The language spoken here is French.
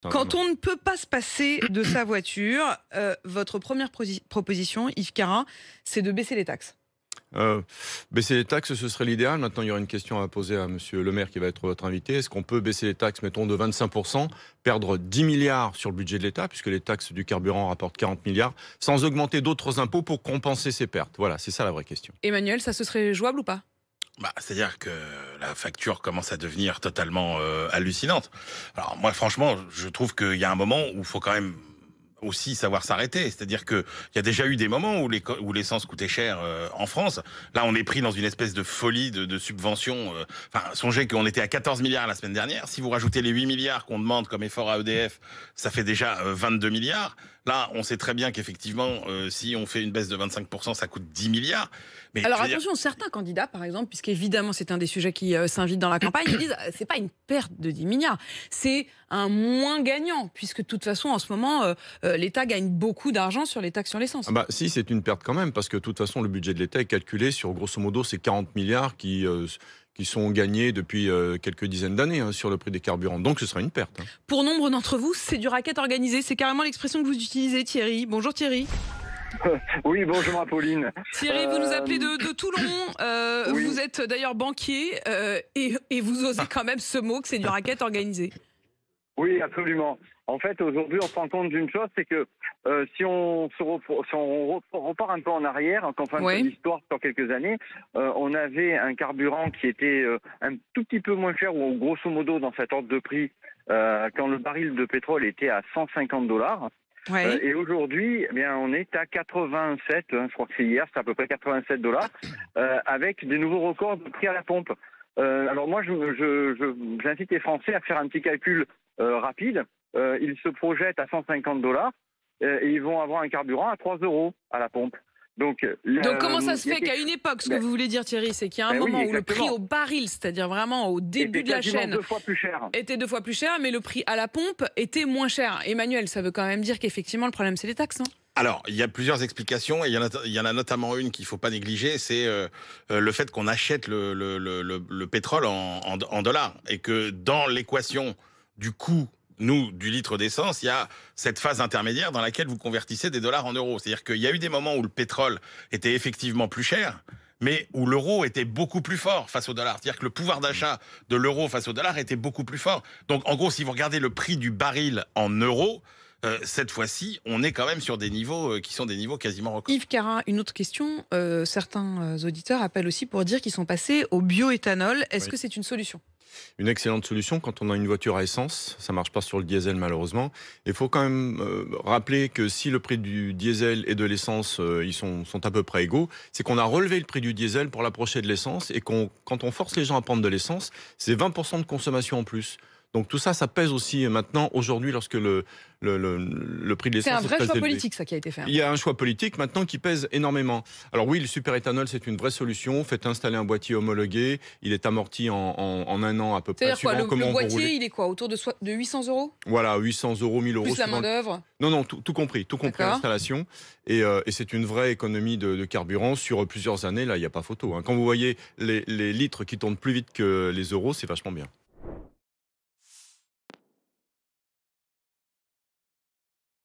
Quand on ne peut pas se passer de sa voiture, votre première proposition, Yves Carin, c'est de baisser les taxes. Heu, Baisser les taxes, ce serait l'idéal. Maintenant, il y aura une question à poser à monsieur le maire qui va être votre invité. Est-ce qu'on peut baisser les taxes, mettons, de 25 perdre 10 milliards sur le budget de l'État, puisque les taxes du carburant rapportent 40 milliards, sans augmenter d'autres impôts pour compenser ces pertes? Voilà, c'est ça la vraie question. Emmanuel, ça, ce serait jouable ou pas? C'est-à-dire que la facture commence à devenir totalement hallucinante. Alors moi, franchement, je trouve qu'il y a un moment où il faut quand même aussi savoir s'arrêter. C'est-à-dire que il y a déjà eu des moments où l'essence coûtait cher en France. Là, on est pris dans une espèce de folie de subventions. Enfin, songez qu'on était à 14 milliards la semaine dernière. Si vous rajoutez les 8 milliards qu'on demande comme effort à EDF, ça fait déjà 22 milliards. Là, on sait très bien qu'effectivement, si on fait une baisse de 25%, ça coûte 10 milliards. Mais Alors je veux dire, attention, certains candidats, par exemple, puisqu'évidemment c'est un des sujets qui s'invite dans la campagne, ils disent c'est pas une perte de 10 milliards, c'est un moins gagnant, puisque de toute façon, en ce moment, l'État gagne beaucoup d'argent sur les taxes sur l'essence. Ah bah, si, c'est une perte quand même, parce que de toute façon, le budget de l'État est calculé sur, grosso modo, ces 40 milliards qui sont gagnés depuis quelques dizaines d'années sur le prix des carburants. Donc, ce sera une perte. Pour nombre d'entre vous, c'est du racket organisé. C'est carrément l'expression que vous utilisez, Thierry. Bonjour Thierry. Oui, bonjour Apolline. Thierry, vous nous appelez de Toulon. Oui. Vous êtes d'ailleurs banquier et vous osez quand même ce mot que c'est du racket organisé. Oui, absolument. En fait, aujourd'hui, on se rend compte d'une chose, c'est que si on repart un peu en arrière, quand on fait un Oui. peu d'histoire sur quelques années, on avait un carburant qui était un tout petit peu moins cher, ou grosso modo dans cet ordre de prix, quand le baril de pétrole était à 150 $. Ouais. Et aujourd'hui, eh bien, on est à 87, je crois que c'est hier, c'est à peu près 87 $, avec des nouveaux records de prix à la pompe. Alors moi, j'invite les Français à faire un petit calcul rapide. Ils se projettent à 150 $ et ils vont avoir un carburant à 3 € à la pompe. Donc Comment ça se il y a fait qu'à une époque, ce que vous voulez dire Thierry, c'est qu'il y a un Ben oui, moment où le exactement. prix au baril, c'est-à-dire vraiment au début était de la quasiment chaîne, 2 fois plus cher. était 2 fois plus cher, mais le prix à la pompe était moins cher. Emmanuel, ça veut quand même dire qu'effectivement le problème c'est les taxes, non? alors, il y a plusieurs explications et il y en a notamment une qu'il faut pas négliger, c'est le fait qu'on achète le pétrole en dollars et que dans l'équation du coût, nous, du litre d'essence, il y a cette phase intermédiaire dans laquelle vous convertissez des dollars en euros. C'est-à-dire qu'il y a eu des moments où le pétrole était effectivement plus cher, mais où l'euro était beaucoup plus fort face au dollar. C'est-à-dire que le pouvoir d'achat de l'euro face au dollar était beaucoup plus fort. Donc, en gros, si vous regardez le prix du baril en euros, cette fois-ci, on est quand même sur des niveaux qui sont des niveaux quasiment records. Yves Carin, une autre question. Certains auditeurs appellent aussi pour dire qu'ils sont passés au bioéthanol. Est-ce Oui. que c'est une solution? Une excellente solution quand on a une voiture à essence. Ça marche pas sur le diesel, malheureusement. Il faut quand même rappeler que si le prix du diesel et de l'essence ils sont à peu près égaux, c'est qu'on a relevé le prix du diesel pour l'approcher de l'essence et quand on force les gens à prendre de l'essence, c'est 20% de consommation en plus. Donc tout ça, ça pèse aussi maintenant, aujourd'hui, lorsque le prix de C'est l'essence un est vrai très choix élevé. politique, ça, qui a été fait. Il y a un choix politique maintenant qui pèse énormément. Alors oui, le superéthanol, c'est une vraie solution. Faites installer un boîtier homologué. Il est amorti en un an à peu près. C'est-à-dire quoi, suivant le comment vous boîtier, roulez. il est quoi, autour de 800 €? Voilà, 800 €, 1000 € Plus la suivant main-d'œuvre? Non, non, tout compris D'accord. l'installation. Et c'est une vraie économie de carburant sur plusieurs années. Là, il n'y a pas photo. Quand vous voyez les litres qui tournent plus vite que les euros, c'est vachement bien.